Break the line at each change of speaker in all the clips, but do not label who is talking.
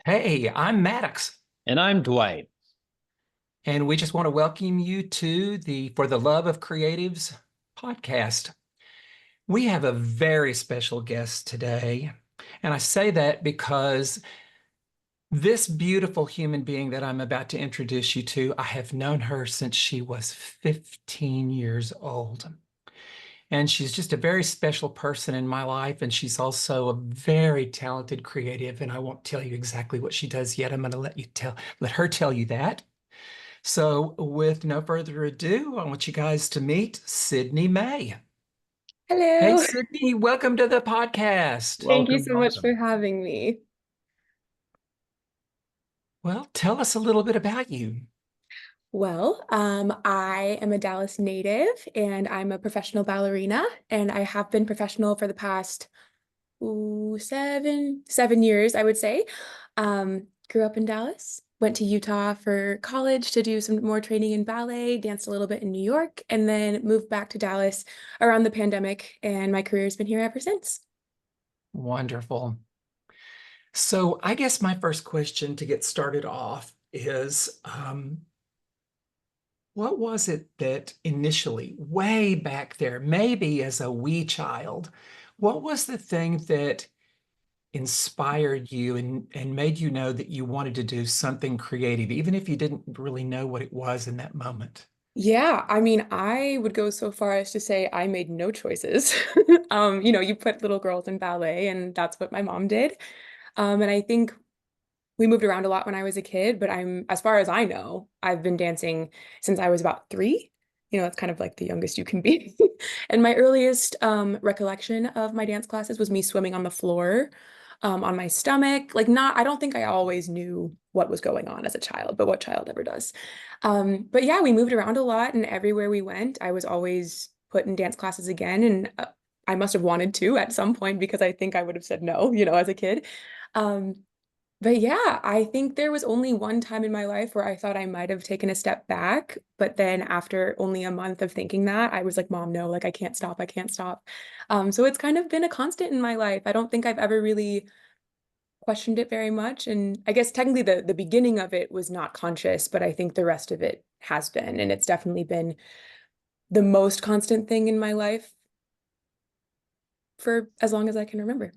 Hey, I'm Maddox,
And I'm Dwight.
and we just want to welcome you to the For the Love of Creatives podcast. We have a very special guest today, and I say that because this beautiful human being that I'm about to introduce you to, I have known her since she was 15 years old. And she's just a very special person in my life, and she's also a very talented creative, and I won't tell you exactly what she does yet. I'm going to let her tell you that. So, with no further ado, I want you guys to meet Sydney May. Hey,
Hello.
Sydney, welcome to the podcast.
Thank you
Welcome,
so much for
welcome.
having me.
Well, tell us a little bit about you.
I am a Dallas native and I'm a professional ballerina, and I have been professional for the past seven years, I would say. Grew up in Dallas, went to Utah for college to do some more training in ballet, danced a little bit in New York, and then moved back to Dallas around the pandemic, and my career's been here ever since.
Wonderful. So, I guess my first question to get started off is what was it that initially, way back there, maybe as a wee child, what was the thing that inspired you and made you know that you wanted to do something creative, even if you didn't really know what it was in that moment?
Yeah, I mean, I would go so far as to say I made no choices. You put little girls in ballet, and that's what my mom did. And I think we moved around a lot when I was a kid, but as far as I know, I've been dancing since I was about 3. It's kind of like the youngest you can be. And my earliest recollection of my dance classes was me swimming on the floor, on my stomach. I don't think I always knew what was going on as a child, but what child ever does? But yeah, we moved around a lot, and everywhere we went, I was always put in dance classes again. And I must have wanted to at some point because I think I would have said no, as a kid. Um, but yeah, I think there was only one time in my life where I thought I might have taken a step back. But then after only a month of thinking that, I was like, Mom, no, like I can't stop. I can't stop. So it's kind of been a constant in my life. I don't think I've ever really questioned it very much. And I guess technically the beginning of it was not conscious, but I think the rest of it has been. And it's definitely been the most constant thing in my life for as long as I can remember.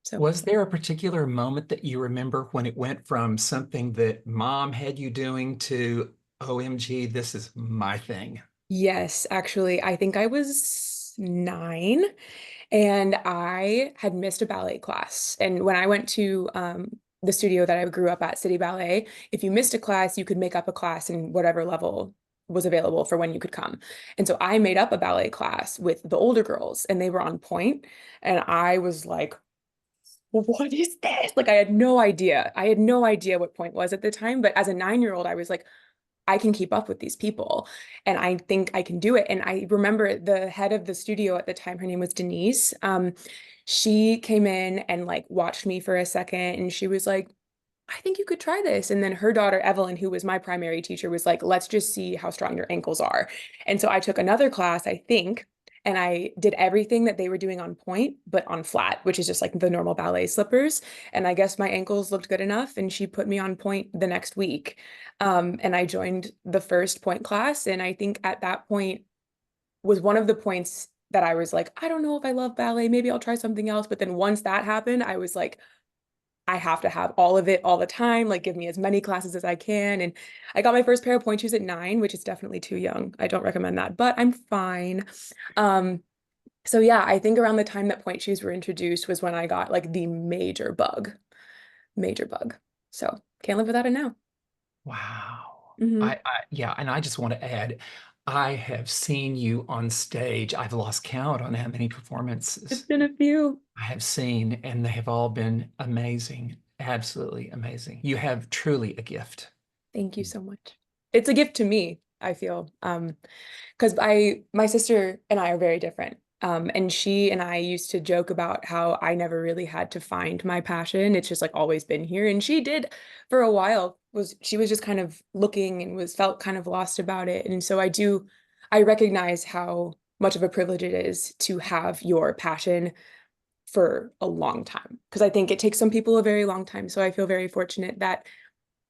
So
Was there a particular moment that you remember when it went from something that mom had you doing to, OMG, this is my thing?
yes, actually, I think I was 9 and I had missed a ballet class. And when I went to the studio that I grew up at, City Ballet, if you missed a class, you could make up a class in whatever level was available for when you could come. And so I made up a ballet class with the older girls, and they were on point. And I was like, what is this? Like, I had no idea. I had no idea what point was at the time. But as a 9-year-old, I was like, I can keep up with these people and I think I can do it. And I remember the head of the studio at the time, her name was Denise. She came in and like watched me for a second, and she was like, I think you could try this. And then her daughter, Evelyn, who was my primary teacher, was like, let's just see how strong your ankles are. And so I took another class, I think, and I did everything that they were doing on point, but on flat, which is just like the normal ballet slippers. And I guess my ankles looked good enough, and she put me on point the next week. And I joined the first point class. And I think at that point was one of the points that I was like, I don't know if I love ballet. Maybe I'll try something else. But then once that happened, I was like, I have to have all of it all the time, like give me as many classes as I can. And I got my first pair of pointe shoes at 9, which is definitely too young. I don't recommend that, but I'm fine. Um, so yeah, I think around the time that pointe shoes were introduced was when I got like the major bug. So can't live without it now.
Wow.
Hmm.
Yeah, and I just want to add, I have seen you on stage. I've lost count on how many
It's
performances
been a few.
I have seen, and they have all been amazing, absolutely amazing. You have truly a gift.
Thank you so much. It's a gift to me, I feel. Because my sister and I are very different. And she and I used to joke about how I never really had to find my passion. It's just like always been here. And she did for a while, she was just kind of looking and felt kind of lost about it. And so I recognize how much of a privilege it is to have your passion for a long time because I think it takes some people a very long time. So I feel very fortunate that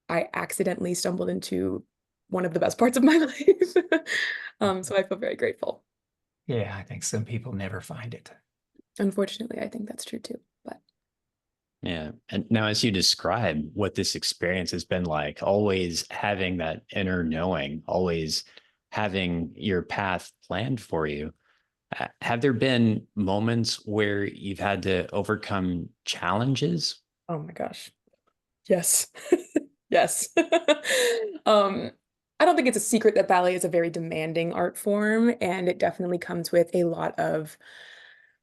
I accidentally stumbled into one of the best parts of my life. So I feel very grateful.
Yeah, I think some people never find it.
Unfortunately, I think that's true too. But
Yeah. And now, as you describe what this experience has been like, always having that inner knowing, always having your path planned for you, have there been moments where you've had to overcome challenges?
oh my gosh. Yes. Yes. Um, I don't think it's a secret that ballet is a very demanding art form, and it definitely comes with a lot of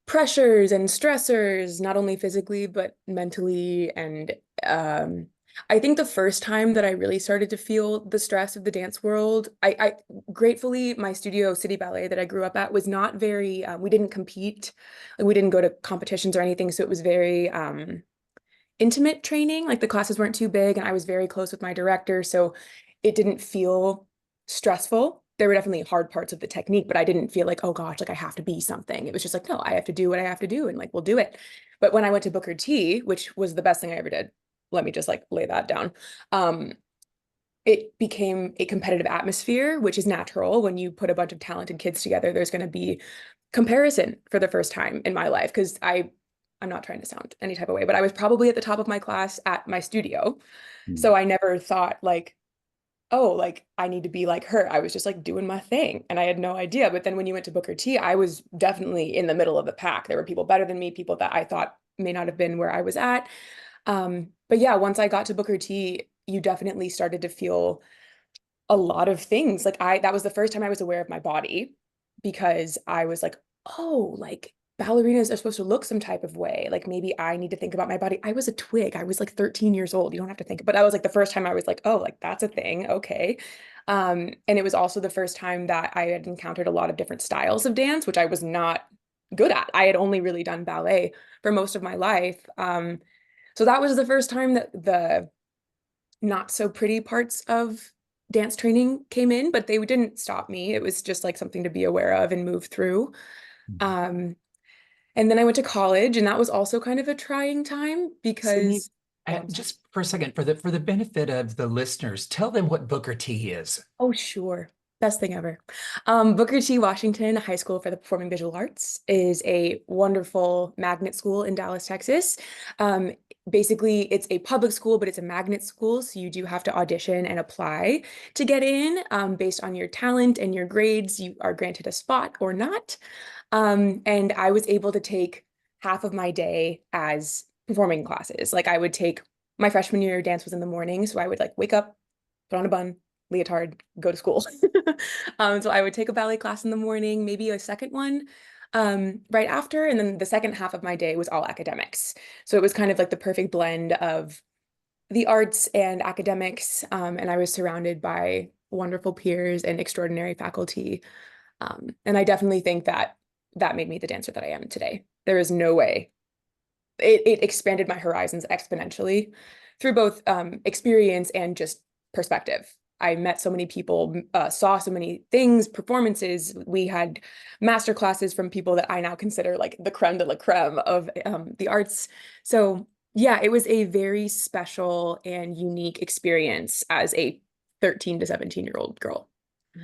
pressures and stressors, not only physically, but mentally. And um, I think the first time that I really started to feel the stress of the dance world, I gratefully, my studio, City Ballet, that I grew up at was not very, we didn't compete, like, we didn't go to competitions or anything. So it was very, intimate training. Like the classes weren't too big, and I was very close with my director, so it didn't feel stressful. There were definitely hard parts of the technique, but I didn't feel like, oh gosh, like I have to be something. It was just like, no, I have to do what I have to do, and like we'll do it. But when I went to Booker T, which was the best thing I ever did, let me just like lay that down. Um, it became a competitive atmosphere, which is natural when you put a bunch of talented kids together. There's going to be comparison for the first time in my life because I'm not trying to sound any type of way, but I was probably at the top of my class at my studio.
Hmm.
So I never thought like, oh, like I need to be like her. I was just like doing my thing and I had no idea. But then when you went to Booker T, I was definitely in the middle of the pack. There were people better than me, people that I thought may not have been where I was at. But yeah, once I got to Booker T, you definitely started to feel a lot of things. Like that was the first time I was aware of my body because I was like, oh, like ballerinas are supposed to look some type of way. Like maybe I need to think about my body. I was a twig. I was like 13 years old. You don't have to think, but that was like the first time I was like, oh, like that's a thing. Okay. And it was also the first time that I had encountered a lot of different styles of dance, which I was not good at. I had only really done ballet for most of my life. So that was the first time that the not so pretty parts of dance training came in, but they didn't stop me. It was just like something to be aware of and move through. Um, and then I went to college, and that was also kind of a trying time
Sydney,
because, oh, I'm sorry.
just for a second, for the benefit of the listeners, tell them what Booker T is.
Oh, sure. Best thing ever. Booker T. Washington High School for the Performing Visual Arts is a wonderful magnet school in Dallas, Texas. Um, Basically, it's a public school, but it's a magnet school. So you do have to audition and apply to get in. Based on your talent and your grades, you are granted a spot or not. And I was able to take half of my day as performing classes. Like I would take my freshman year dance was in the morning. So I would like wake up, put on a bun, leotard, go to school. So I would take a ballet class in the morning, maybe a second one right after. And then the second half of my day was all academics. So it was kind of like the perfect blend of the arts and academics. And I was surrounded by wonderful peers and extraordinary faculty. And I definitely think that that made me the dancer that I am today. There is no way. It expanded my horizons exponentially through both experience and just perspective. I met so many people, saw so many things, performances. We had master classes from people that I now consider like the creme de la creme of the arts. So yeah, it was a very special and unique experience as a 13 to 17-year-old girl.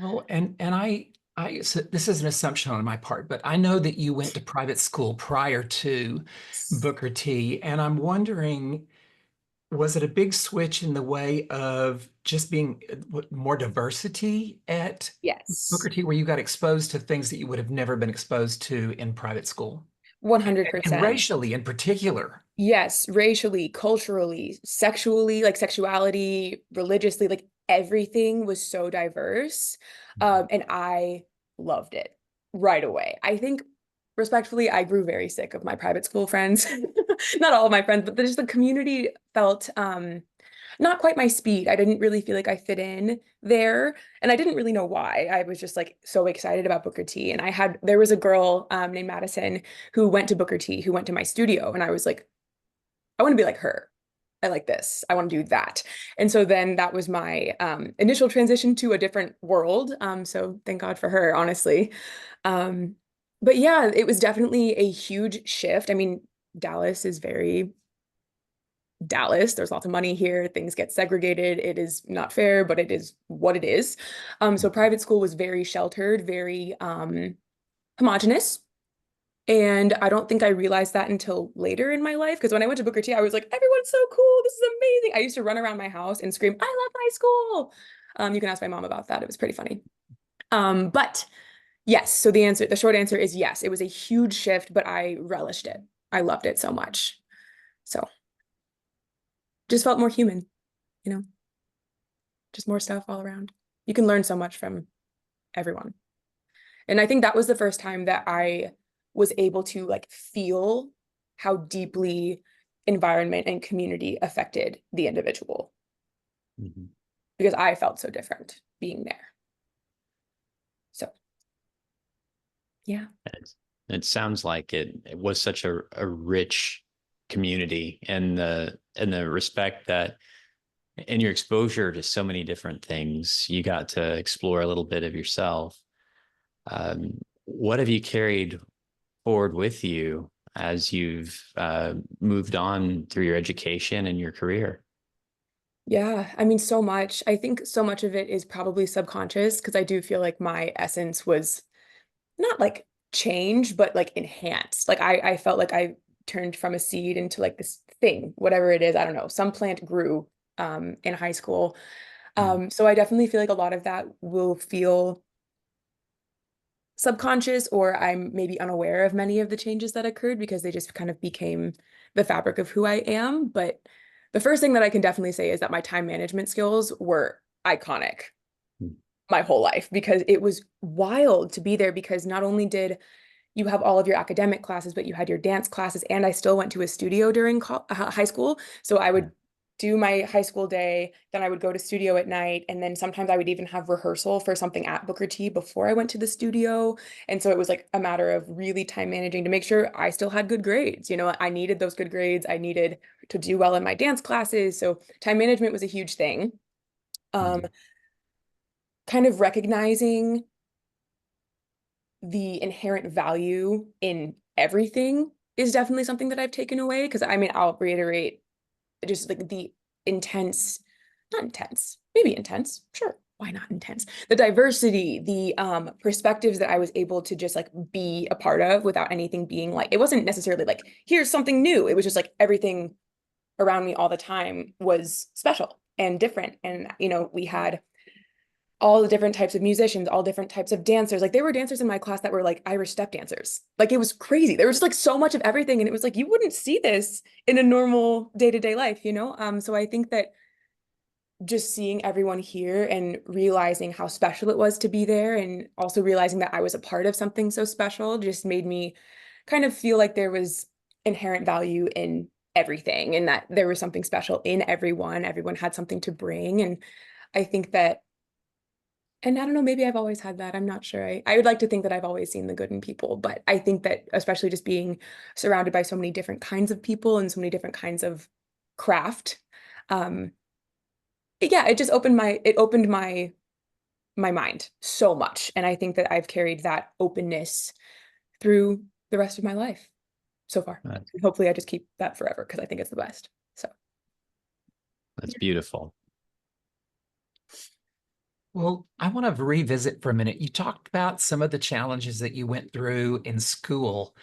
Well, and so this is an assumption on my part, but I know that you went to private school prior to Booker T, and I'm wondering, was it a big switch in the way of just being more diversity at
Yes,
Booker T, where you got exposed to things that you would have never been exposed to in private school, and
100%.
racially in particular?
Yes, racially, culturally, sexually, like sexuality, religiously, like everything was so diverse. And I loved it right away. I think respectfully, I grew very sick of my private school friends. Not all of my friends, but just the community felt not quite my speed. I didn't really feel like I fit in there. And I didn't really know why. I was just like so excited about Booker T. And there was a girl named Madison who went to Booker T, who went to my studio. And I was like, I want to be like her. I like this. I want to do that. And so then that was my initial transition to a different world. So thank God for her, honestly. Um, but yeah, it was definitely a huge shift. I mean, Dallas is very Dallas. There's lots of money here. Things get segregated. It is not fair, but it is what it is. So private school was very sheltered, very homogenous. And I don't think I realized that until later in my life. Because when I went to Booker T, I was like, everyone's so cool. This is amazing. I used to run around my house and scream, I love my school. You can ask my mom about that. It was pretty funny. But yes, so the short answer is yes. It was a huge shift, but I relished it. I loved it so much. So just felt more human, you know, just more stuff all around. You can learn so much from everyone. And I think that was the first time that I was able to like feel how deeply environment and community affected the individual.
Mm-hmm.
Because I felt so different being there. So, yeah.
It sounds like it was such a rich community in the respect that in your exposure to so many different things, you got to explore a little bit of yourself. What have you carried forward with you as you've moved on through your education and your career?
Yeah, I mean, so much. I think so much of it is probably subconscious because I do feel like my essence was not like change, but like enhanced. Like I felt like I turned from a seed into like this thing, whatever it is. I don't know. Some plant grew in high school. So I definitely feel like a lot of that will feel subconscious, or I'm maybe unaware of many of the changes that occurred because they just kind of became the fabric of who I am. But the first thing that I can definitely say is that my time management skills were iconic
Mm.
my whole life because it was wild to be there because not only did you have all of your academic classes, but you had your dance classes. And I still went to a studio during high school. So I would do my high school day, then I would go to studio at night. And then sometimes I would even have rehearsal for something at Booker T before I went to the studio. And so it was like a matter of really time managing to make sure I still had good grades. You know, I needed those good grades. I needed to do well in my dance classes. So time management was a huge thing.
Mm.
Kind of recognizing the inherent value in everything is definitely something that I've taken away. Because I mean, I'll reiterate just like the intense, not intense, maybe intense, sure. Why not intense? The diversity, the perspectives that I was able to just like be a part of without anything being like, it wasn't necessarily like, here's something new. It was just like everything around me all the time was special and different. And, you know, we had all the different types of musicians, all different types of dancers. Like there were dancers in my class that were like Irish step dancers. Like it was crazy. There was like so much of everything. And it was like, you wouldn't see this in a normal day-to-day life, you know? So I think that just seeing everyone here and realizing how special it was to be there and also realizing that I was a part of something so special just made me kind of feel like there was inherent value in everything and that there was something special in everyone. Everyone had something to bring. And I think that and I don't know, maybe I've always had that. I'm not sure. I would like to think that I've always seen the good in people, but I think that especially just being surrounded by so many different kinds of people and so many different kinds of craft, um, yeah, it opened my mind so much. And I think that I've carried that openness through the rest of my life so far.
Uh,
And hopefully I just keep that forever because I think it's the best. So
that's beautiful.
Well, I want to revisit for a minute. You talked about some of the challenges that you went through in school,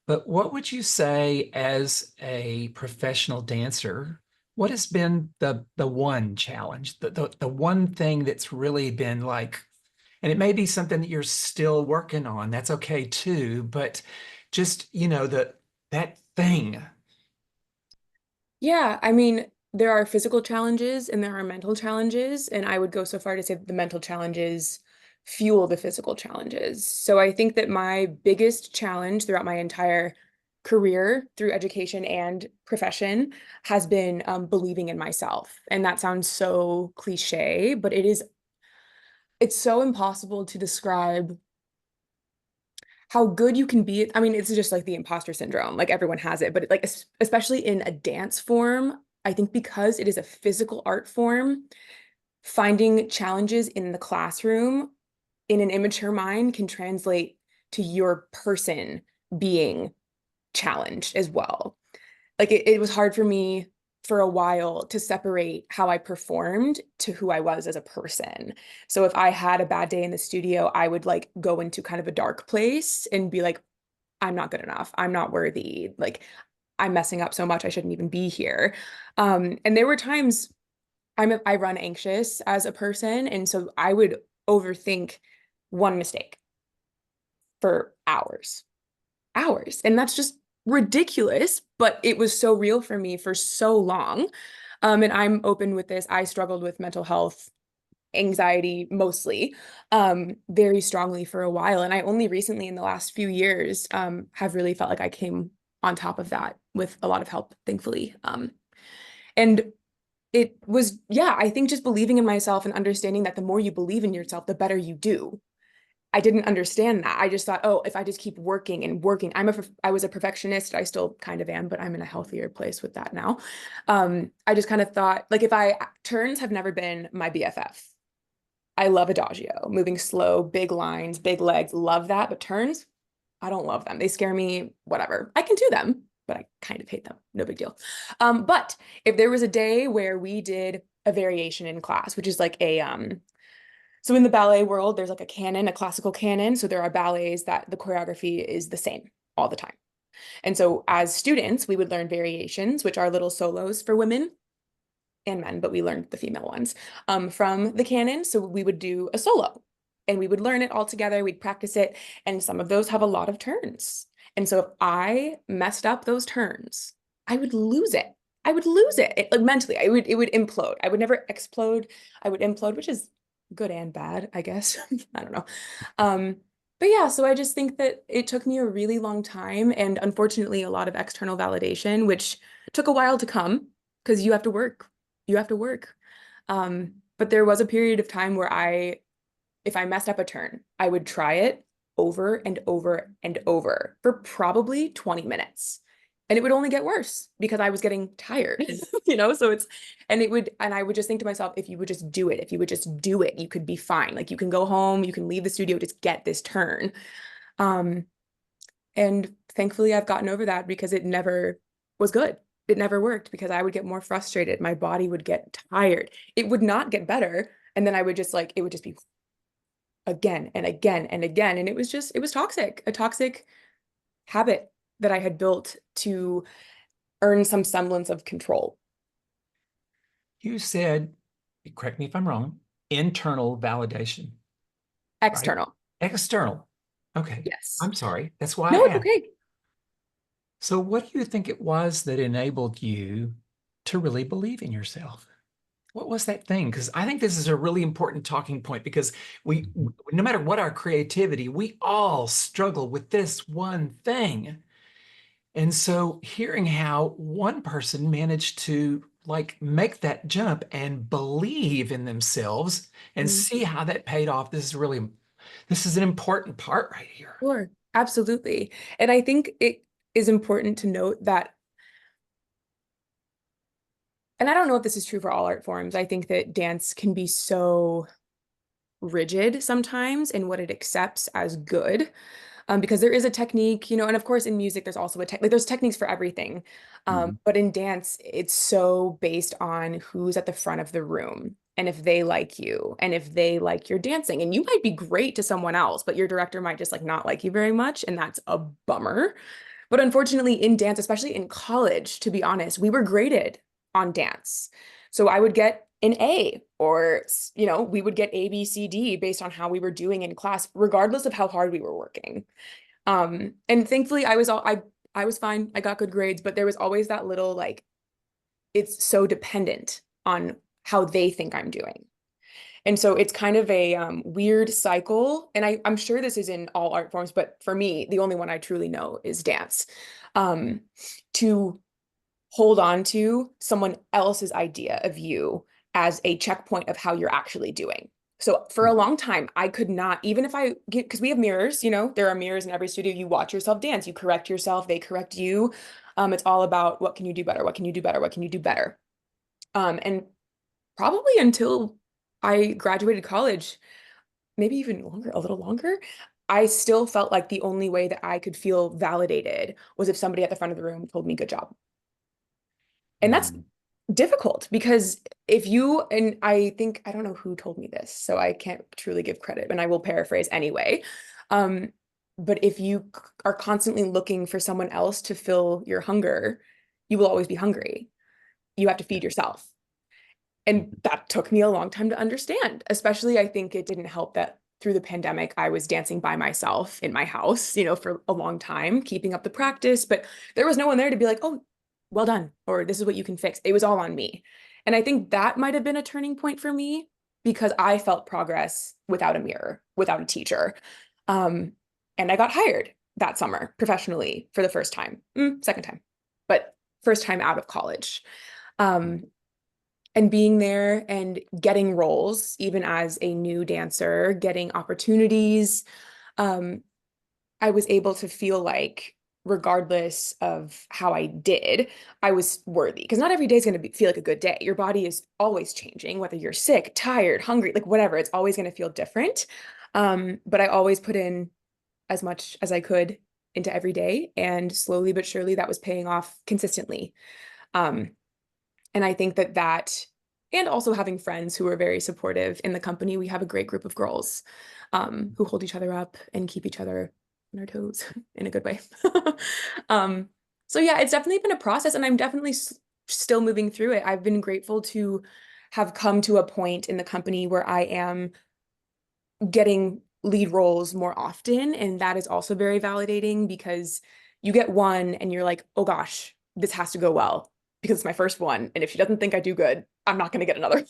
but what would you say as a professional dancer? What has been the one challenge, the one thing that's really been like, and it may be something that you're still working on. That's okay too, but just, you know, that thing.
yeah, I mean, there are physical challenges and there are mental challenges, and I would go so far to say that the mental challenges fuel the physical challenges. So I think that my biggest challenge throughout my entire career through education and profession has been believing in myself. And that sounds so cliche, but it's so impossible to describe how good you can be. I mean, it's just like the imposter syndrome, like everyone has it, but like especially in a dance form, I think because it is a physical art form, finding challenges in the classroom in an immature mind can translate to your person being challenged as well. Like it was hard for me for a while to separate how I performed to who I was as a person. So if I had a bad day in the studio, I would like go into kind of a dark place and be like, I'm not good enough. I'm not worthy. Like I'm messing up so much. I shouldn't even be here. And there were times I run anxious as a person. And so I would overthink one mistake for hours, hours. And that's just ridiculous, but it was so real for me for so long. And I'm open with this. I struggled with mental health, anxiety mostly, very strongly for a while. And I only recently in the last few years have really felt like I came on top of that with a lot of help, thankfully. And it was, yeah, I think just believing in myself and understanding that the more you believe in yourself, the better you do. I didn't understand that. I just thought, oh, if I just keep working and working, I was a perfectionist. I still kind of am, but I'm in a healthier place with that now. I just kind of thought, like, turns have never been my BFF. I love adagio, moving slow, big lines, big legs, love that. But turns, I don't love them. They scare me, whatever. I can do them, but I kind of hate them. No big deal. But if there was a day where we did a variation in class, which is like so in the ballet world, there's like a canon, a classical canon. So there are ballets that the choreography is the same all the time. And so as students, we would learn variations, which are little solos for women and men, but we learned the female ones from the canon. So we would do a solo and we would learn it all together. We'd practice it. And some of those have a lot of turns. And so if I messed up those turns, I would lose it. I would lose it. Like mentally, it would implode. I would never explode. I would implode, which is good and bad, I guess. I don't know. But yeah, so I just think that it took me a really long time and unfortunately a lot of external validation, which took a while to come because you have to work. You have to work. But there was a period of time where if I messed up a turn, I would try it over and over and over for probably 20 minutes. And it would only get worse because I was getting tired, so and I would just think to myself, if you would just do it, if you would just do it, you could be fine. Like you can go home, you can leave the studio, just get this turn. Um, and thankfully I've gotten over that because it never was good. It never worked because I would get more frustrated. My body would get tired. It would not get better. And then I would just it would just be again and again and again. And it was toxic, a toxic habit that I had built to earn some semblance of control.
You said, correct me if I'm wrong, internal validation, right?
External.
External. Okay.
Yes.
I'm sorry. That's why
No,
I
it's
asked.
okay.
So what do you think it was that enabled you to really believe in yourself? What was that thing? Because I think this is a really important talking point because no matter what our creativity, we all struggle with this one thing. And so hearing how one person managed to like make that jump and believe in themselves and
Mm,
see how that paid off, this is an important part right here.
sure. Absolutely. And I think it is important to note that, and I don't know if this is true for all art forms. I think that dance can be so rigid sometimes in what it accepts as good. Because there is a technique, and of course in music, there's also there's techniques for everything.
Mhm.
But in dance, it's so based on who's at the front of the room and if they like you and if they like your dancing. And you might be great to someone else, but your director might just not like you very much. And that's a bummer. But unfortunately, in dance, especially in college, to be honest, we were graded on dance. So I would get an A or, we would get A, B, C, D based on how we were doing in class, regardless of how hard we were working. And thankfully I was fine. I got good grades, but there was always that little it's so dependent on how they think I'm doing. And so it's kind of a weird cycle. And I'm sure this is in all art forms, but for me, the only one I truly know is dance. Um, to hold on to someone else's idea of you as a checkpoint of how you're actually doing. So for a long time, I could not, even if I get, because we have mirrors, there are mirrors in every studio. You watch yourself dance, you correct yourself, they correct you. It's all about what can you do better? What can you do better? What can you do better? And probably until I graduated college, maybe even longer, a little longer, I still felt like the only way that I could feel validated was if somebody at the front of the room told me good job. And that's
Mm.
difficult because if you, and I think, I don't know who told me this, so I can't truly give credit, and I will paraphrase anyway. Um, but if you are constantly looking for someone else to fill your hunger, you will always be hungry. You have to feed yourself. And
Mhm.
that took me a long time to understand, especially I think it didn't help that through the pandemic, I was dancing by myself in my house, for a long time, keeping up the practice, but there was no one there to be like, oh, well done, or this is what you can fix. It was all on me. And I think that might have been a turning point for me because I felt progress without a mirror, without a teacher. Um, and I got hired that summer professionally for the first time, second time, but first time out of college. Um, and being there and getting roles, even as a new dancer, getting opportunities, um, I was able to feel like, regardless of how I did, I was worthy. Because not every day is going to feel like a good day. Your body is always changing, whether you're sick, tired, hungry, like whatever, it's always going to feel different. But I always put in as much as I could into every day. And slowly but surely, that was paying off consistently. Um, and I think that, and also having friends who are very supportive in the company, we have a great group of girls who hold each other up and keep each other on our toes in a good way. um, so yeah, it's definitely been a process, and I'm definitely still moving through it. I've been grateful to have come to a point in the company where I am getting lead roles more often, and that is also very validating because you get one and you're like, oh gosh, this has to go well because it's my first one, and if she doesn't think I do good, I'm not going to get another one.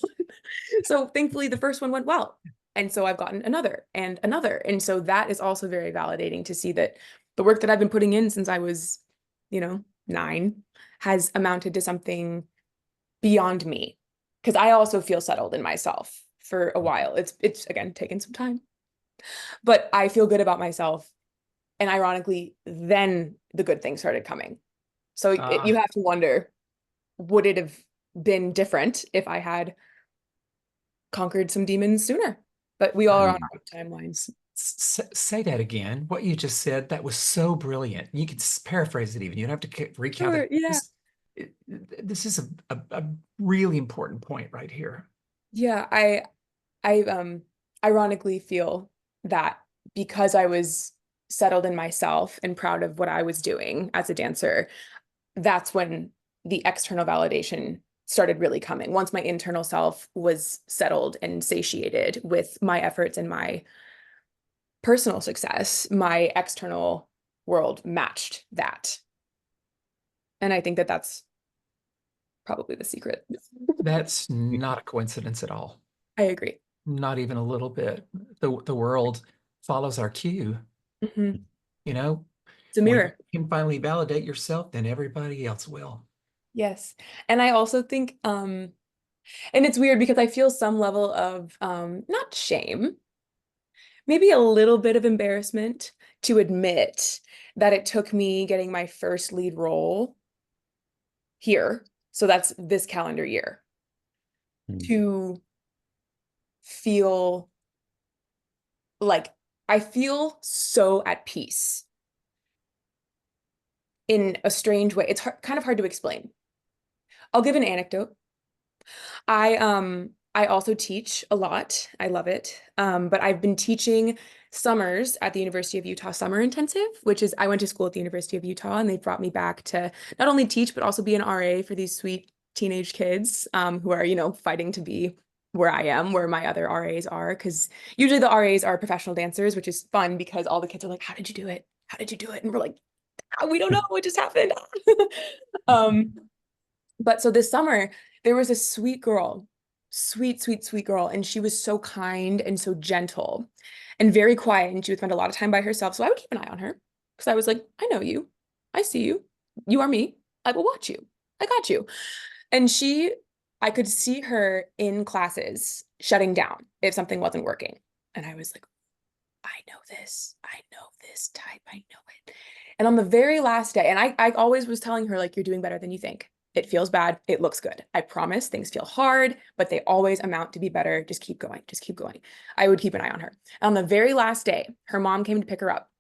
So thankfully the first one went well, and so I've gotten another and another, and so that is also very validating to see that the work that I've been putting in since I was 9 has amounted to something beyond me, because I also feel settled in myself for a while. It's again taken some time, but I feel good about myself. And ironically, then the good things started coming. So you
Ah,
have to wonder, would it have been different if I had conquered some demons sooner? But we all are on
Mm.
our own timelines.
say that again. What you just said, that was so brilliant. You could paraphrase it even. You don't have to recount
Sure,
it.
yeah.
This is a really important point right here.
Yeah, I ironically feel that because I was settled in myself and proud of what I was doing as a dancer, that's when the external validation started really coming. Once my internal self was settled and satiated with my efforts and my personal success, my external world matched that. And I think that that's probably the secret.
That's not a coincidence at all.
I agree.
Not even a little bit. The world follows our cue.
Mhm.
You know,
It's a
when you
mirror.
can finally validate yourself, then everybody else will.
Yes. And I also think, and it's weird because I feel some level of not shame, maybe a little bit of embarrassment to admit that it took me getting my first lead role here. So that's this calendar year
Mm.
to feel like I feel so at peace in a strange way. It's kind of hard to explain. I'll give an anecdote. I also teach a lot. I love it. But I've been teaching summers at the University of Utah Summer Intensive, which is I went to school at the University of Utah, and they brought me back to not only teach but also be an RA for these sweet teenage kids who are, fighting to be where I am, where my other RAs are, because usually the RAs are professional dancers, which is fun because all the kids are like, "How did you do it? How did you do it?" And we're like, we don't know what just happened." um, but so this summer, there was a sweet girl, sweet, sweet, sweet girl. And she was so kind and so gentle and very quiet. And she would spend a lot of time by herself. So I would keep an eye on her because I was like, I know you. I see you. You are me. I will watch you. I got you. And I could see her in classes shutting down if something wasn't working. And I was like, I know this. I know this type. I know it. And on the very last day, and I always was telling her, like, you're doing better than you think. It feels bad. It looks good. I promise things feel hard, but they always amount to be better. Just keep going. Just keep going. I would keep an eye on her. On the very last day, her mom came to pick her up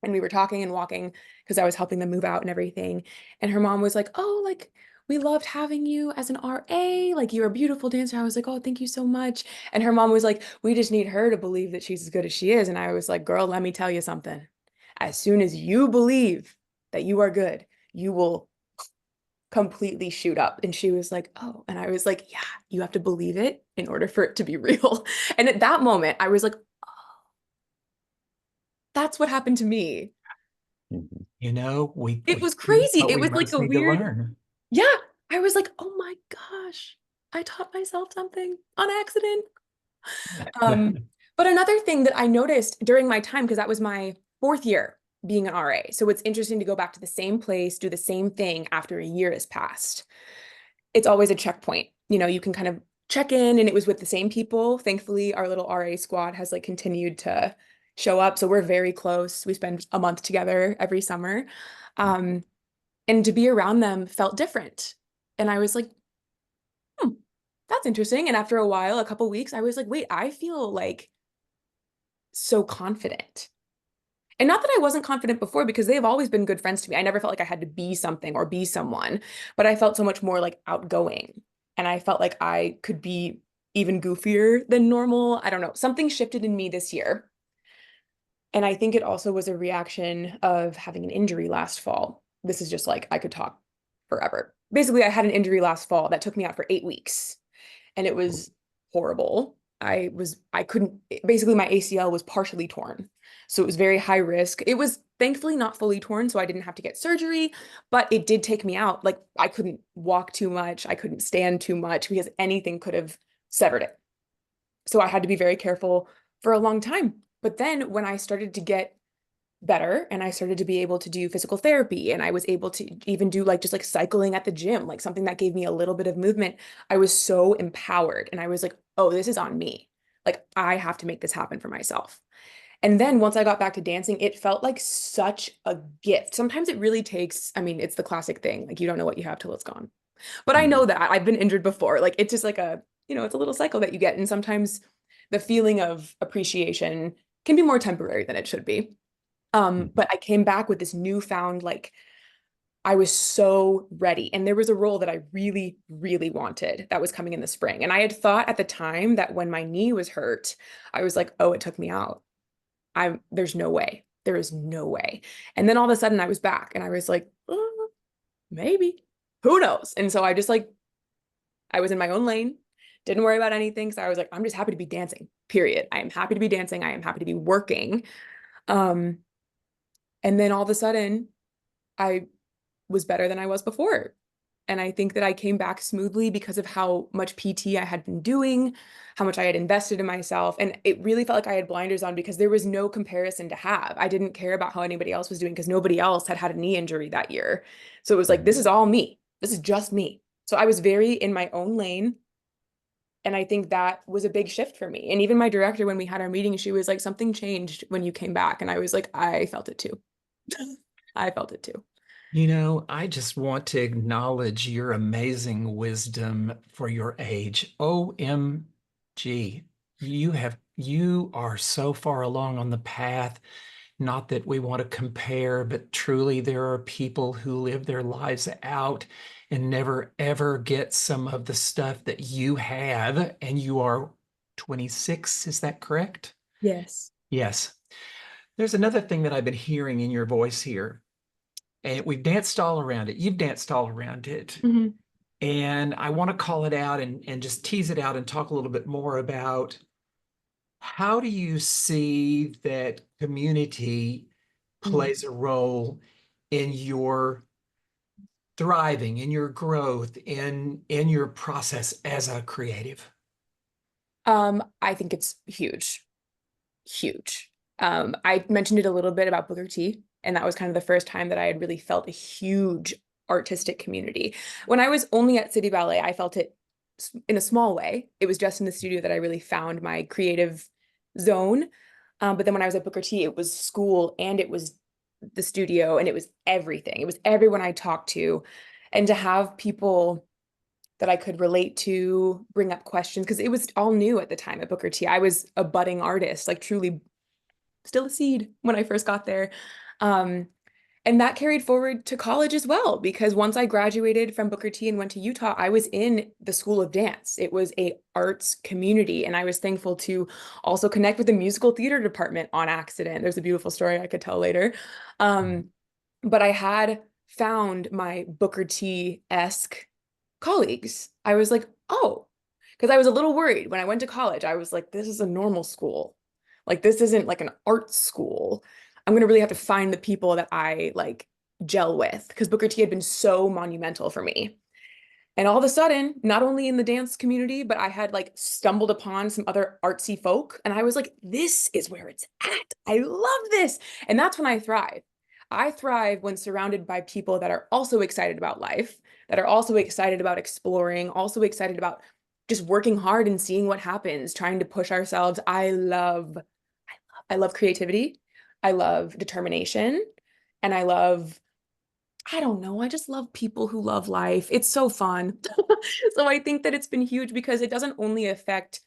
and we were talking and walking because I was helping them move out and everything. And her mom was like, oh, like, we loved having you as an RA. Like, you're a beautiful dancer. I was like, oh, thank you so much. And her mom was like, we just need her to believe that she's as good as she is. And I was like, girl, let me tell you something. As soon as you believe that you are good, you will completely shoot up. And she was like, oh, and I was like, yeah, you have to believe it in order for it to be real. And at that moment, I was like, oh, that's what happened to me.
Mhm.
You know,
It
we
was
see
crazy.
what
It
we
was like
most
a
need to
weird,
learn.
yeah. I was like, oh my gosh, I taught myself something on accident. Um, but another thing that I noticed during my time, because that was my 4th year being an RA. So it's interesting to go back to the same place, do the same thing after a year has passed. It's always a checkpoint. You know, you can kind of check in, and it was with the same people. Thankfully, our little RA squad has like continued to show up. So we're very close. We spend a month together every summer. Um, and to be around them felt different. And I was like, hmm, that's interesting. And after a while, a couple weeks, I was like, wait, I feel like so confident. And not that I wasn't confident before, because they've always been good friends to me. I never felt like I had to be something or be someone, but I felt so much more like outgoing. And I felt like I could be even goofier than normal. I don't know. Something shifted in me this year. And I think it also was a reaction of having an injury last fall. This is just like, I could talk forever. Basically, I had an injury last fall that took me out for 8 weeks, and it was horrible. I couldn't, basically my ACL was partially torn. So it was very high risk. It was thankfully not fully torn, so I didn't have to get surgery, but it did take me out. Like, I couldn't walk too much. I couldn't stand too much because anything could have severed it. So I had to be very careful for a long time. But then when I started to get better and I started to be able to do physical therapy, and I was able to even do like just like cycling at the gym, like something that gave me a little bit of movement, I was so empowered and I was like, oh, this is on me. Like, I have to make this happen for myself. And then once I got back to dancing, it felt like such a gift. Sometimes it really takes, I mean, it's the classic thing, like, you don't know what you have till it's gone. But I know
Mhm.
that I've been injured before. Like, it's just like a, it's a little cycle that you get. And sometimes the feeling of appreciation can be more temporary than it should be.
Mhm.
But I came back with this newfound, like, I was so ready. And there was a role that I really, really wanted that was coming in the spring. And I had thought at the time that when my knee was hurt, I was like, oh, it took me out. There's no way. There is no way. And then all of a sudden I was back and I was like, maybe, who knows? And so I just like, I was in my own lane, didn't worry about anything. So I was like, I'm just happy to be dancing, period. I am happy to be dancing. I am happy to be working. Um, and then all of a sudden I was better than I was before. And I think that I came back smoothly because of how much PT I had been doing, how much I had invested in myself. And it really felt like I had blinders on because there was no comparison to have. I didn't care about how anybody else was doing because nobody else had had a knee injury that year. So it was like,
Mhm.
this is all me. This is just me. So I was very in my own lane. And I think that was a big shift for me. And even my director, when we had our meeting, she was like, something changed when you came back. And I was like, I felt it too. I felt it too.
You know, I just want to acknowledge your amazing wisdom for your age. OMG. You are so far along on the path. Not that we want to compare, but truly there are people who live their lives out and never ever get some of the stuff that you have. And you are 26, is that correct?
Yes.
Yes. There's another thing that I've been hearing in your voice here, and we've danced all around it. You've danced all around it.
Mhm.
And I want to call it out and just tease it out and talk a little bit more about how do you see that community
Mhm.
plays a role in your thriving, in your growth, in your process as a creative?
I think it's huge, huge. I mentioned it a little bit about Booker T, and that was kind of the first time that I had really felt a huge artistic community. When I was only at City Ballet, I felt it in a small way. It was just in the studio that I really found my creative zone. But then when I was at Booker T, it was school and it was the studio and it was everything. It was everyone I talked to. And to have people that I could relate to, bring up questions, because it was all new at the time at Booker T. I was a budding artist, like truly still a seed when I first got there. Um, and that carried forward to college as well, because once I graduated from Booker T and went to Utah, I was in the School of Dance. It was a arts community, and I was thankful to also connect with the musical theater department on accident. There's a beautiful story I could tell later. But I had found my Booker T-esque colleagues. I was like, oh, because I was a little worried when I went to college. I was like, this is a normal school. Like, this isn't like an art school. I'm gonna really have to find the people that I like gel with, because Booker T had been so monumental for me. And all of a sudden, not only in the dance community, but I had like stumbled upon some other artsy folk. And I was like, this is where it's at. I love this. And that's when I thrive. I thrive when surrounded by people that are also excited about life, that are also excited about exploring, also excited about just working hard and seeing what happens, trying to push ourselves. I love creativity. I love determination. And I don't know, I just love people who love life. It's so fun. So I think that it's been huge because it doesn't only affect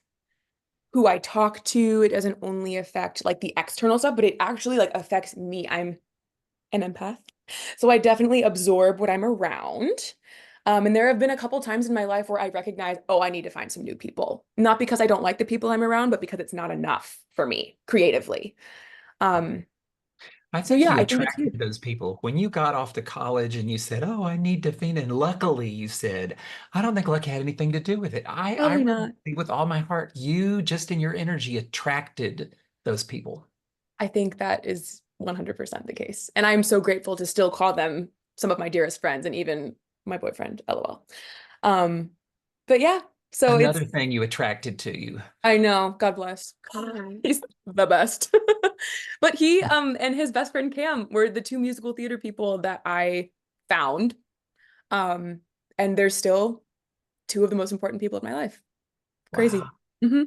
who I talk to, it doesn't only affect like the external stuff, but it actually like affects me. I'm an empath. So I definitely absorb what I'm around. And there have been a couple times in my life where I recognize, oh, I need to find some new people. Not because I don't like the people I'm around, but because it's not enough for me creatively. Um,
I
so
think
yeah,
you
I think it's huge.
attracted those people when you got off to college and you said, "Oh, I need to find." And luckily, you said, "I don't think luck had anything to do with it." I
Probably
really
not.
believe with all my heart, you just in your energy attracted those people.
I think that is 100% the case. And I'm so grateful to still call them some of my dearest friends and even my boyfriend, LOL. Um, but yeah, so
Another thing you attracted to you.
I know, God bless. He's the best. But he and his best friend Cam were the two musical theater people that I found. Um, and they're still two of the most important people in my life. Crazy.
Wow.
hmm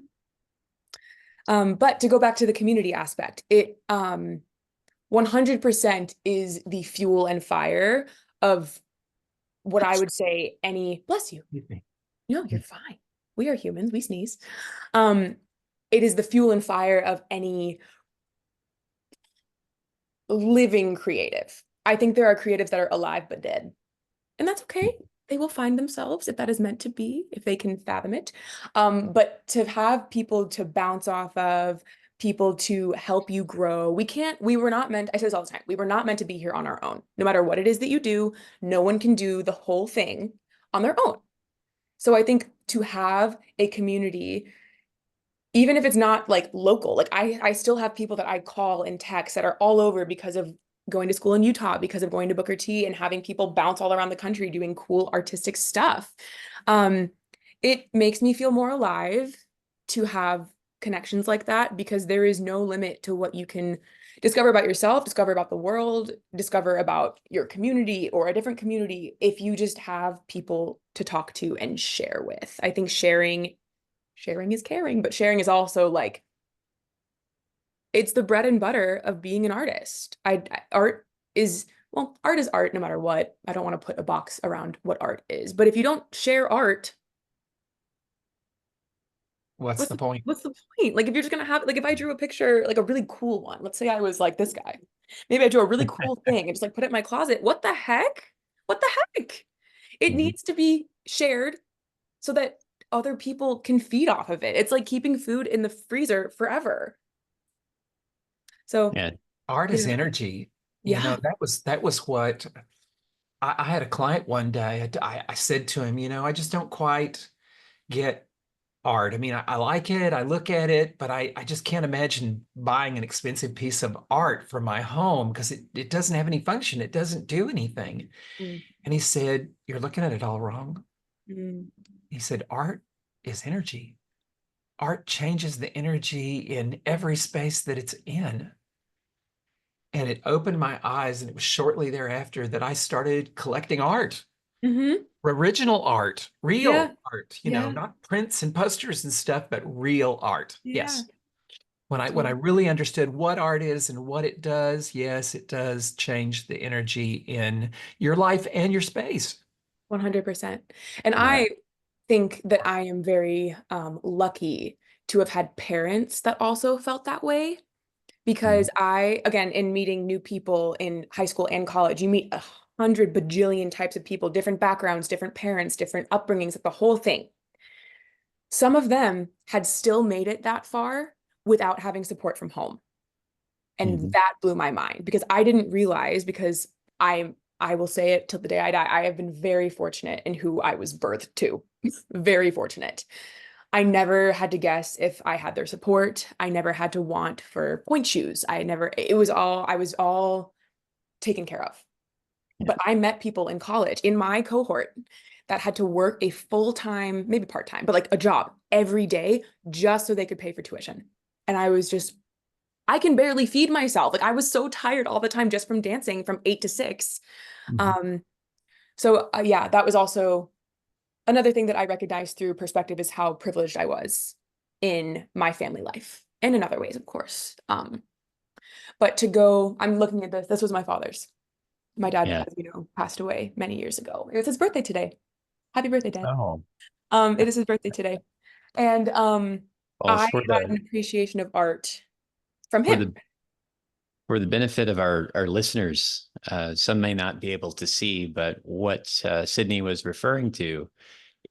but to go back to the community aspect, it 100% is the fuel and fire of what I would say any, bless you.
Excuse me.
No, you're fine. We are humans, we sneeze. Um, it is the fuel and fire of any living creative. I think there are creatives that are alive but dead, and that's okay. They will find themselves if that is meant to be, if they can fathom it. But to have people to bounce off of, people to help you grow, we were not meant, I say this all the time, we were not meant to be here on our own. No matter what it is that you do, no one can do the whole thing on their own. So I think to have a community, even if it's not like local, like I still have people that I call and text that are all over because of going to school in Utah, because of going to Booker T and having people bounce all around the country doing cool artistic stuff. Um, it makes me feel more alive to have connections like that, because there is no limit to what you can discover about yourself, discover about the world, discover about your community or a different community if you just have people to talk to and share with. I think sharing is caring, but sharing is also like it's the bread and butter of being an artist. Art is well, art is art no matter what. I don't want to put a box around what art is, but if you don't share art,
What's the point?
what's the point? Like if you're just gonna have like if I drew a picture, like a really cool one, let's say I was like this guy. Maybe I drew a really cool thing and just like put it in my closet. What the heck? What the heck? It
Mhm.
needs to be shared so that other people can feed off of it. It's like keeping food in the freezer forever. So,
Yeah.
Art is
yeah.
energy. You know,
Yeah.
that was what I had a client one day. I said to him, I just don't quite get art. I mean, I like it, I look at it, but I just can't imagine buying an expensive piece of art for my home because it doesn't have any function. It doesn't do anything.
Mm,
And he said, "You're looking at it all wrong."
mm,
He said, "Art is energy. Art changes the energy in every space that it's in." And it opened my eyes. And it was shortly thereafter that I started collecting art,
hmm
original art,
Yeah.
real art,
Yeah.
not prints and posters and stuff, but real art.
Yeah.
Yes. When I
Totally.
really understood what art is and what it does, yes, it does change the energy in your life and your space.
100%. And
Yeah.
I think that I am very lucky to have had parents that also felt that way
Mhm.
because again, in meeting new people in high school and college, you meet 100 bajillion types of people, different backgrounds, different parents, different upbringings, like the whole thing. Some of them had still made it that far without having support from home. And
Mhm.
that blew my mind because I didn't realize because I will say it till the day I die, I have been very fortunate in who I was birthed to. Very fortunate. I never had to guess if I had their support. I never had to want for point shoes. I was all taken care of.
Yeah.
But I met people in college in my cohort that had to work a full-time, maybe part-time, but like a job every day just so they could pay for tuition. And I was just, I can barely feed myself. Like I was so tired all the time just from dancing from 8 to 6.
Mhm.
Um, so yeah, that was also another thing that I recognized through perspective is how privileged I was in my family life and in other ways, of course. But to go, I'm looking at this. This was my father's. My dad,
Yeah.
as you know, passed away many years ago. It was his birthday today. Happy birthday, Dad.
Oh,
It is his birthday today. And
well,
I had an appreciation of art from
for
him.
the for the benefit of our listeners, some may not be able to see, but what Sydney was referring to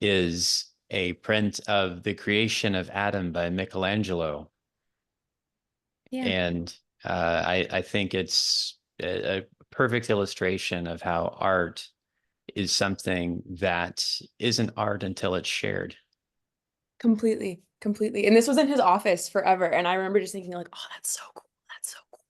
is a print of the creation of Adam by Michelangelo.
Yeah,
And I think it's a perfect illustration of how art is something that isn't art until it's shared.
completely, completely. And this was in his office forever. And I remember just thinking like, oh, that's so cool. That's so cool.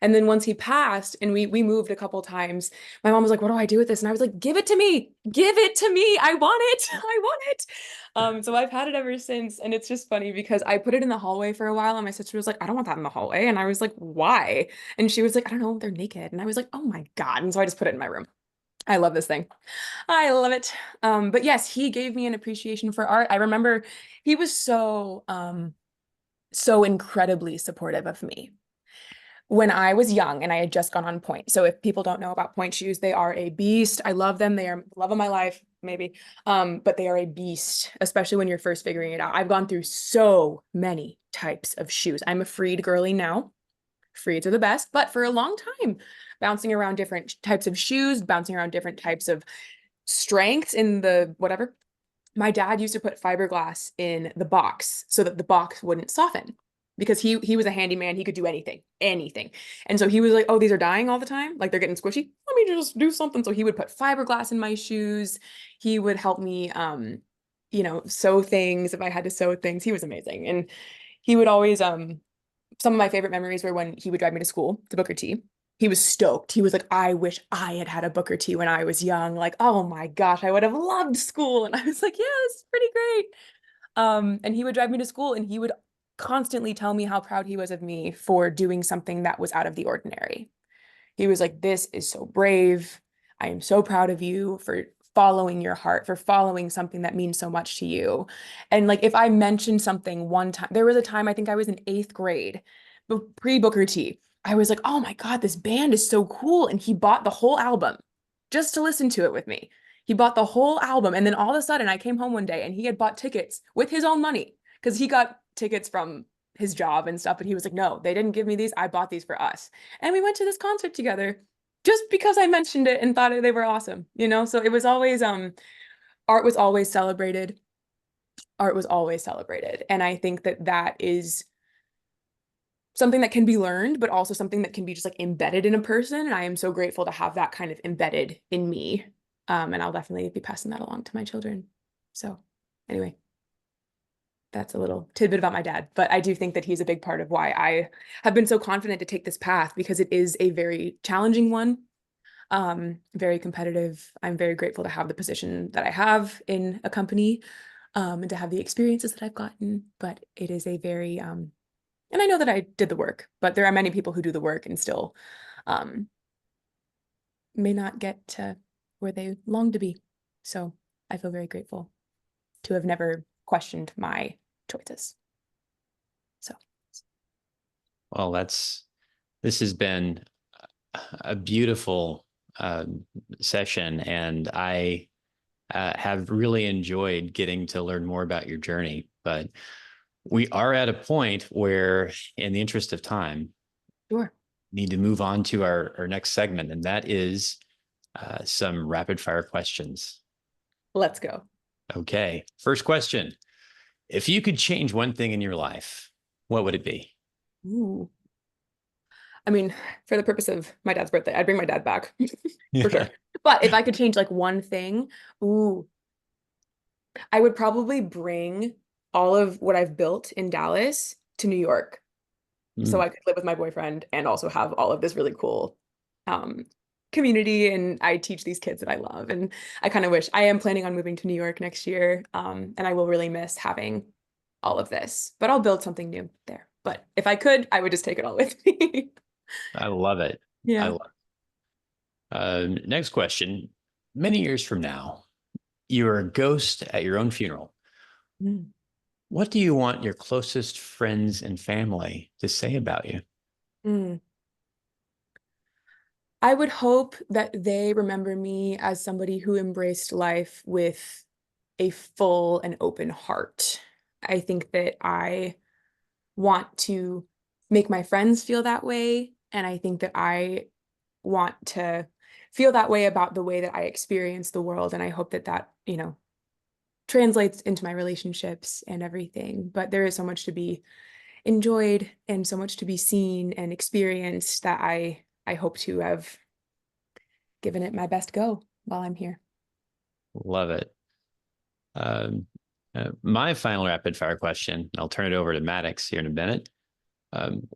And then once he passed and we moved a couple times, my mom was like, what do I do with this? And I was like, give it to me. Give it to me. I want it. I want it. So I've had it ever since. And it's just funny because I put it in the hallway for a while and my sister was like, I don't want that in the hallway. And I was like, why? And she was like, I don't know, they're naked. And I was like, oh my God. And so I just put it in my room. I love this thing. I love it. But yes, he gave me an appreciation for art. I remember he was so incredibly supportive of me when I was young and I had just gone on point. So if people don't know about point shoes, they are a beast. I love them. They are the love of my life, maybe. But they are a beast, especially when you're first figuring it out. I've gone through so many types of shoes. I'm a freed girly now. Freeds are the best, but for a long time, bouncing around different types of shoes, bouncing around different types of strengths in the whatever. My dad used to put fiberglass in the box so that the box wouldn't soften because he was a handyman. He could do anything, anything. And so he was like, oh, these are dying all the time. Like they're getting squishy. Let me just do something. So he would put fiberglass in my shoes. He would help me, sew things if I had to sew things. He was amazing. And he would always, some of my favorite memories were when he would drive me to school to Booker T. He was stoked. He was like, I wish I had had a Booker T when I was young. Like, oh my gosh, I would have loved school. And I was like, yeah, this is pretty great. And he would drive me to school and he would constantly tell me how proud he was of me for doing something that was out of the ordinary. He was like, this is so brave. I am so proud of you for following your heart, for following something that means so much to you. And like, if I mentioned something one time, there was a time I think I was in 8th grade, pre-Booker T. I was like, oh my God, this band is so cool. And he bought the whole album just to listen to it with me. He bought the whole album. And then all of a sudden, I came home one day and he had bought tickets with his own money because he got tickets from his job and stuff. And he was like, no, they didn't give me these. I bought these for us. And we went to this concert together just because I mentioned it and thought they were awesome. So it was always art was always celebrated. Art was always celebrated. And I think that that is something that can be learned, but also something that can be just like embedded in a person. And I am so grateful to have that kind of embedded in me. And I'll definitely be passing that along to my children. So anyway, that's a little tidbit about my dad, but I do think that he's a big part of why I have been so confident to take this path because it is a very challenging one, very competitive. I'm very grateful to have the position that I have in a company, and to have the experiences that I've gotten, but it is a very, and I know that I did the work, but there are many people who do the work and still, um, may not get to where they long to be. So I feel very grateful to have never questioned my choices. So
Well, this has been a beautiful session, and I have really enjoyed getting to learn more about your journey. But we are at a point where, in the interest of time,
Sure.
need to move on to our next segment, and that is some rapid fire questions.
Let's go.
Okay. First question. If you could change one thing in your life, what would it be?
Ooh. I mean, for the purpose of my dad's birthday, I'd bring my dad back for
Yeah.
sure. But if I could change like one thing, ooh, I would probably bring all of what I've built in Dallas to New York so
Mm,
I could live with my boyfriend and also have all of this really cool um, community. And I teach these kids that I love. And I kind of wish I am planning on moving to New York next year. And I will really miss having all of this, but I'll build something new there. But if I could, I would just take it all with me.
I love it. I
Yeah.
love next question. Many years from now, you're a ghost at your own funeral.
Mm.
What do you want your closest friends and family to say about you?
Mm. I would hope that they remember me as somebody who embraced life with a full and open heart. I think that I want to make my friends feel that way. And I think that I want to feel that way about the way that I experience the world. And I hope that translates into my relationships and everything. But there is so much to be enjoyed and so much to be seen and experienced that I hope to have given it my best go while I'm here.
Love it. Um, my final rapid fire question, I'll turn it over to Maddox here in a minute. Um,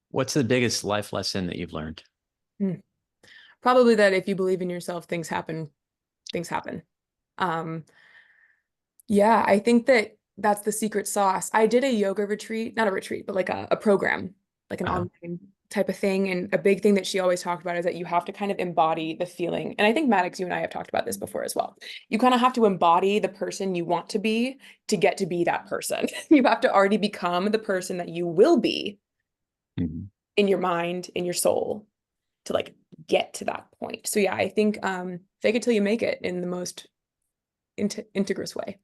what's the biggest life lesson that you've learned?
Hmm. Probably that if you believe in yourself, things happen, things happen. Um, yeah, I think that that's the secret sauce. I did a yoga retreat, not a retreat, but like a program, like an
Uh-huh.
online type of thing. And a big thing that she always talked about is that you have to kind of embody the feeling. And I think Maddox, you and I have talked about this before as well. You kind of have to embody the person you want to get to be that person. You have to already become the person that you will be
Mhm.
in your mind, in your soul, to like get to that point. So yeah, I think fake it till you make it in the most integrous way.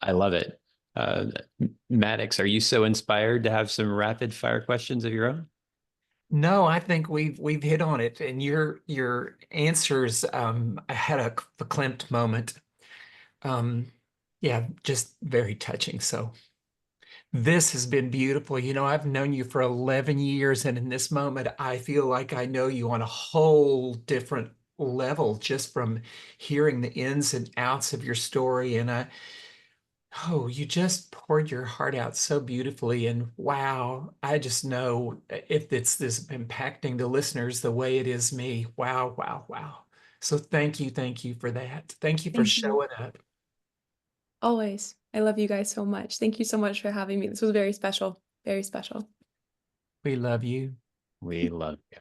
I love it. Uh, Maddox, are you so inspired to have some rapid fire questions of your own?
No, I think we've hit on it, and your answers. I had a verklempt moment. Um, yeah, just very touching. So this has been beautiful. I've known you for 11 years, and in this moment, I feel like I know you on a whole different level just from hearing the ins and outs of your story. And oh, you just poured your heart out so beautifully. And wow, I just know if it's this impacting the listeners the way it is me. Wow, wow, wow. So thank you for that. Thank you for
Thank you.
showing up.
Always. I love you guys so much. Thank you so much for having me. This was very special. Very special.
We love you.
We love you.